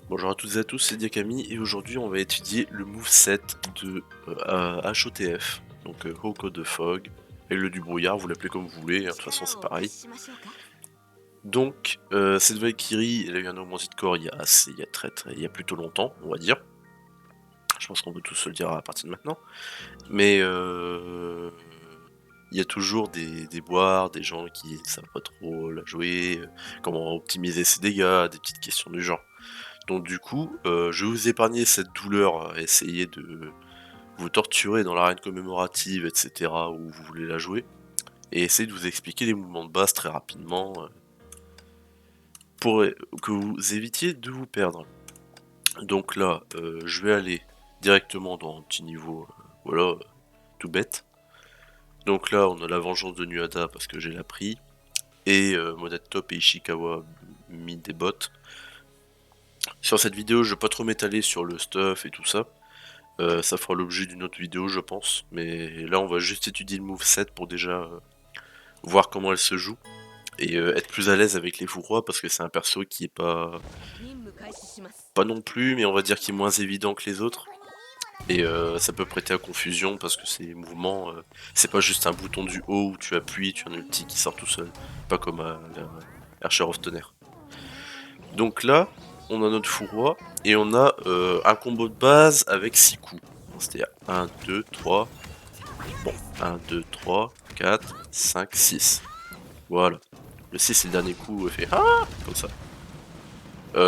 Bonjour à toutes et à tous, c'est Diakami et aujourd'hui on va étudier le moveset de HOTF, donc Hoko de Fog, Aigle du brouillard, vous l'appelez comme vous voulez, hein, de toute façon c'est pareil. Donc cette Valkyrie, elle a eu un augmenté de corps il y a plutôt longtemps, on va dire. Je pense qu'on peut tous se le dire à partir de maintenant. Mais il y a toujours des boires, des gens qui ne savent pas trop la jouer, comment optimiser ses dégâts, des petites questions du genre. Donc du coup, je vais vous épargner cette douleur à essayer de vous torturer dans l'arène commémorative, etc., où vous voulez la jouer, et essayer de vous expliquer les mouvements de base très rapidement, pour que vous évitiez de vous perdre. Donc là, je vais aller directement dans un petit niveau, voilà, tout bête. Donc là, on a la vengeance de Nuada parce que j'ai la pris, et Modate Top et Ishikawa mis des bottes. Sur cette vidéo, je vais pas trop m'étaler sur le stuff et tout ça. Ça fera l'objet d'une autre vidéo, je pense. Mais là, on va juste étudier le moveset pour déjà voir comment elle se joue. Et être plus à l'aise avec les fourroies parce que c'est un perso qui est pas non plus, mais on va dire qui est moins évident que les autres. Et ça peut prêter à confusion parce que ces mouvements, c'est pas juste un bouton du haut où tu appuies, tu as un ulti qui sort tout seul. Pas comme Archer of Tonnerre. Donc là, on a notre fourroi et on a un combo de base avec 6 coups. C'est-à-dire 1, 2, 3. Bon, 1, 2, 3, 4, 5, 6. Voilà. Le 6 c'est le dernier coup, fait ah comme ça.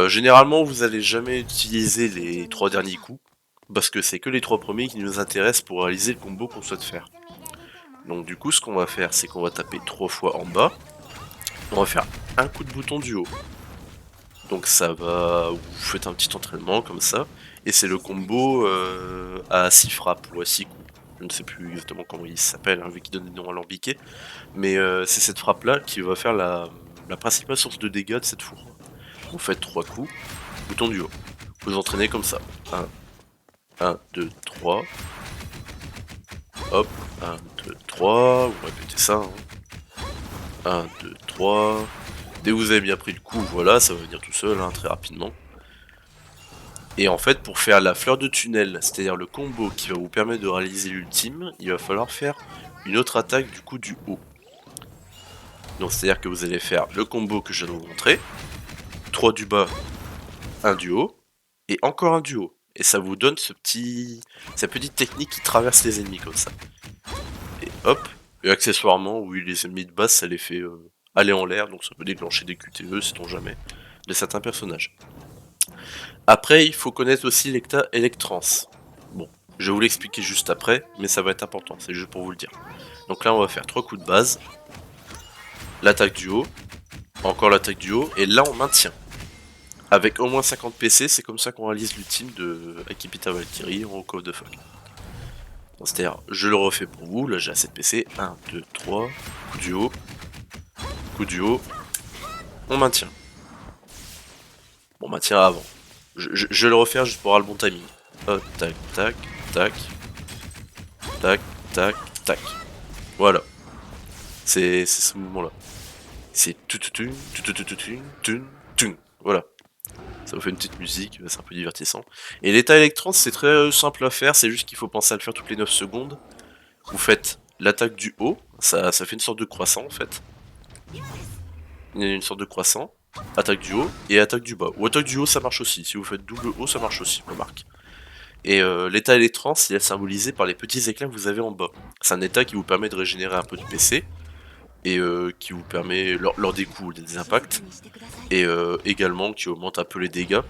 Généralement, vous allez jamais utiliser les 3 derniers coups, parce que c'est que les 3 premiers qui nous intéressent pour réaliser le combo qu'on souhaite faire. Donc du coup, ce qu'on va faire, c'est qu'on va taper 3 fois en bas. On va faire un coup de bouton du haut. Donc ça va, vous faites un petit entraînement comme ça, et c'est le combo à 6 frappes ou à 6 coups. Je ne sais plus exactement comment il s'appelle, hein, vu qu'il donne des noms alambiqués, mais c'est cette frappe là qui va faire la principale source de dégâts de cette fourre. Vous faites 3 coups, bouton du haut. Vous entraînez comme ça. 1, 2, 3. Hop, 1, 2, 3. Vous répétez ça. 1, 2, 3. Dès que vous avez bien pris le coup, voilà, ça va venir tout seul, hein, très rapidement. Et en fait, pour faire la fleur de tunnel, c'est-à-dire le combo qui va vous permettre de réaliser l'ultime, il va falloir faire une autre attaque du coup du haut. Donc c'est-à-dire que vous allez faire le combo que je viens de vous montrer, 3 du bas, 1 du haut, et encore un du haut. Et ça vous donne cette petite technique qui traverse les ennemis comme ça. Et hop, et accessoirement, oui, les ennemis de base, ça les fait aller en l'air, donc ça peut déclencher des QTE, sait-on jamais, de certains personnages. Après, il faut connaître aussi l'Ecta Electrans. Bon, je vais vous l'expliquer juste après, mais ça va être important, c'est juste pour vous le dire. Donc là, on va faire 3 coups de base, l'attaque du haut, encore l'attaque du haut, et là on maintient. Avec au moins 50 PC, c'est comme ça qu'on réalise l'ultime de Akipita Valkyrie en Call of Fuck. C'est-à-dire, je le refais pour vous, là j'ai assez de PC, 1, 2, 3, coup du haut, on maintient. Bon, maintient avant. Je vais le refaire juste pour avoir le bon timing. Hop, tac, tac, tac, tac, tac, tac. Voilà. C'est ce mouvement-là. C'est voilà. Ça vous fait une petite musique, c'est un peu divertissant. Et l'état électron, c'est très simple à faire, c'est juste qu'il faut penser à le faire toutes les 9 secondes. Vous faites l'attaque du haut, ça fait une sorte de croissant en fait. Il y a une sorte de croissant, attaque du haut et attaque du bas. Ou attaque du haut, ça marche aussi. Si vous faites double haut, ça marche aussi, remarque. Et l'état électron, il est symbolisé par les petits éclats que vous avez en bas. C'est un état qui vous permet de régénérer un peu de PC, et qui vous permet, lors des coups, des impacts, et également qui augmente un peu les dégâts.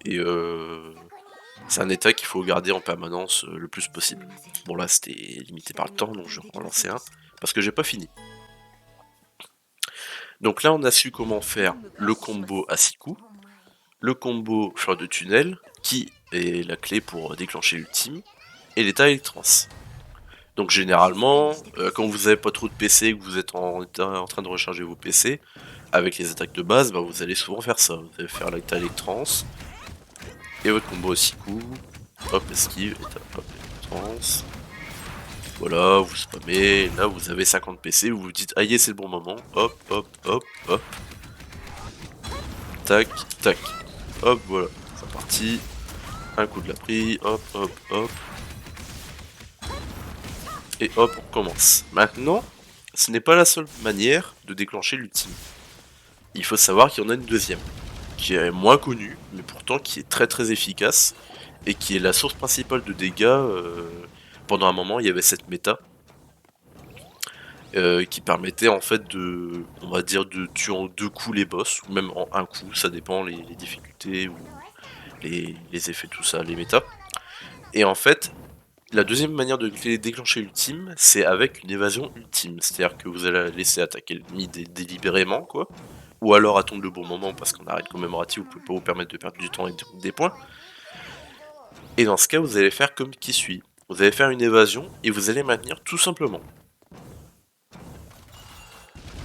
Et c'est un état qu'il faut garder en permanence le plus possible. Bon là c'était limité par le temps, donc je vais en lancer un, parce que j'ai pas fini. Donc là on a su comment faire le combo à 6 coups, le combo fleur de tunnel, qui est la clé pour déclencher l'ultime, et l'état électrans. Donc généralement, quand vous avez pas trop de PC, que vous êtes en train de recharger vos PC, avec les attaques de base, bah, vous allez souvent faire ça. Vous allez faire l'état électrans, et votre combo à 6 coups, hop, esquive, hop, électrans. Voilà, vous spammez, là vous avez 50 PC, vous vous dites aïe c'est le bon moment, hop, hop, hop, hop. Tac, tac, hop, voilà, c'est parti. Un coup de la prise, hop, hop, hop. Et hop, on commence. Maintenant, ce n'est pas la seule manière de déclencher l'ultime. Il faut savoir qu'il y en a une deuxième, qui est moins connue, mais pourtant qui est très efficace, et qui est la source principale de dégâts. Pendant un moment, il y avait cette méta, qui permettait en fait de, on va dire, de tuer en 2 coups les boss, ou même en un coup, ça dépend les difficultés, ou les effets, tout ça, les méta. Et en fait, la deuxième manière de déclencher l'ultime, c'est avec une évasion ultime. C'est-à-dire que vous allez laisser attaquer l'ennemi délibérément, quoi. Ou alors attendre le bon moment parce qu'en arrêt commémoratif, vous pouvez pas vous permettre de perdre du temps et des points. Et dans ce cas, vous allez faire comme qui suit. Vous allez faire une évasion et vous allez maintenir tout simplement.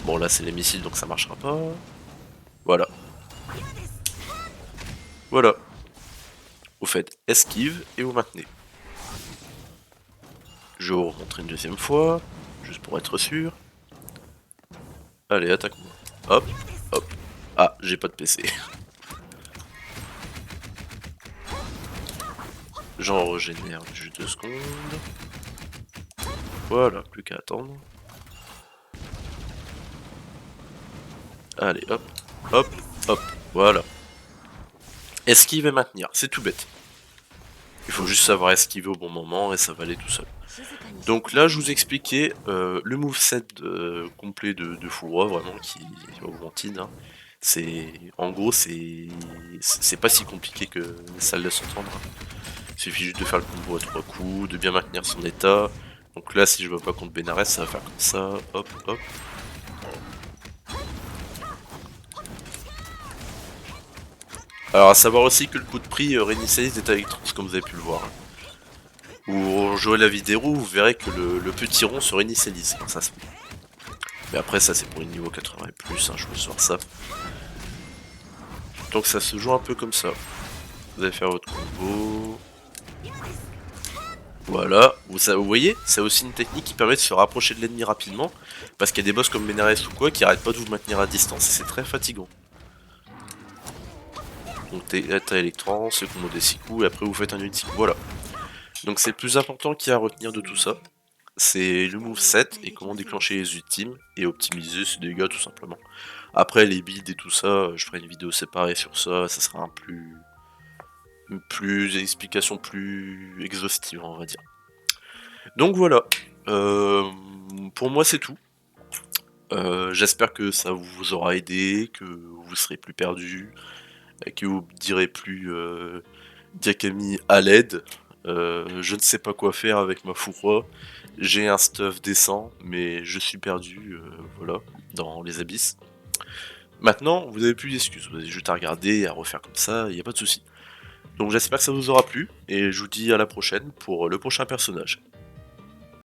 Bon là c'est les missiles donc ça marchera pas. Voilà. Voilà. Vous faites esquive et vous maintenez. Je vais vous remontrer une deuxième fois, juste pour être sûr. Allez, attaque-moi. Hop, hop. Ah, j'ai pas de PC. J'en régénère juste 2 secondes. Voilà, plus qu'à attendre. Allez, hop, hop, hop, voilà. Esquive et maintenir, c'est tout bête. Il faut juste savoir esquiver au bon moment et ça va aller tout seul. Donc là, je vous expliquais le moveset complet de Furoi, vraiment, qui augmente. Hein. En gros, c'est pas si compliqué que ça le laisse entendre. Il suffit juste de faire le combo à 3 coups, de bien maintenir son état. Donc là, si je veux pas contre Benares, ça va faire comme ça, hop, hop. Alors à savoir aussi que le coup de prix réinitialise des électrons, comme vous avez pu le voir. Vous jouez la vidéo, vous verrez que le petit rond se réinitialise quand ça se fait. Mais après ça c'est pour les niveaux 80 et plus, hein, je vous sors ça. Donc ça se joue un peu comme ça. Vous allez faire votre combo. Voilà, vous voyez, c'est aussi une technique qui permet de se rapprocher de l'ennemi rapidement, parce qu'il y a des boss comme Benares ou quoi qui arrêtent pas de vous maintenir à distance, et c'est très fatigant. Donc t'as électron, ce combo des 6 coups, et après vous faites un ultime, voilà. Donc c'est le plus important qu'il y a à retenir de tout ça, c'est le moveset et comment déclencher les ultimes, et optimiser ses dégâts tout simplement. Après les builds et tout ça, je ferai une vidéo séparée sur ça, ça sera un plus explication plus exhaustive on va dire. Donc voilà, pour moi c'est tout. J'espère que ça vous aura aidé, que vous serez plus perdu, que vous direz plus Diakami à l'aide. Je ne sais pas quoi faire avec ma Furoi. J'ai un stuff décent, mais je suis perdu, voilà, dans les abysses. Maintenant, vous n'avez plus d'excuses, vous avez juste à regarder et à refaire comme ça, il n'y a pas de souci. Donc j'espère que ça vous aura plu, et je vous dis à la prochaine pour le prochain personnage.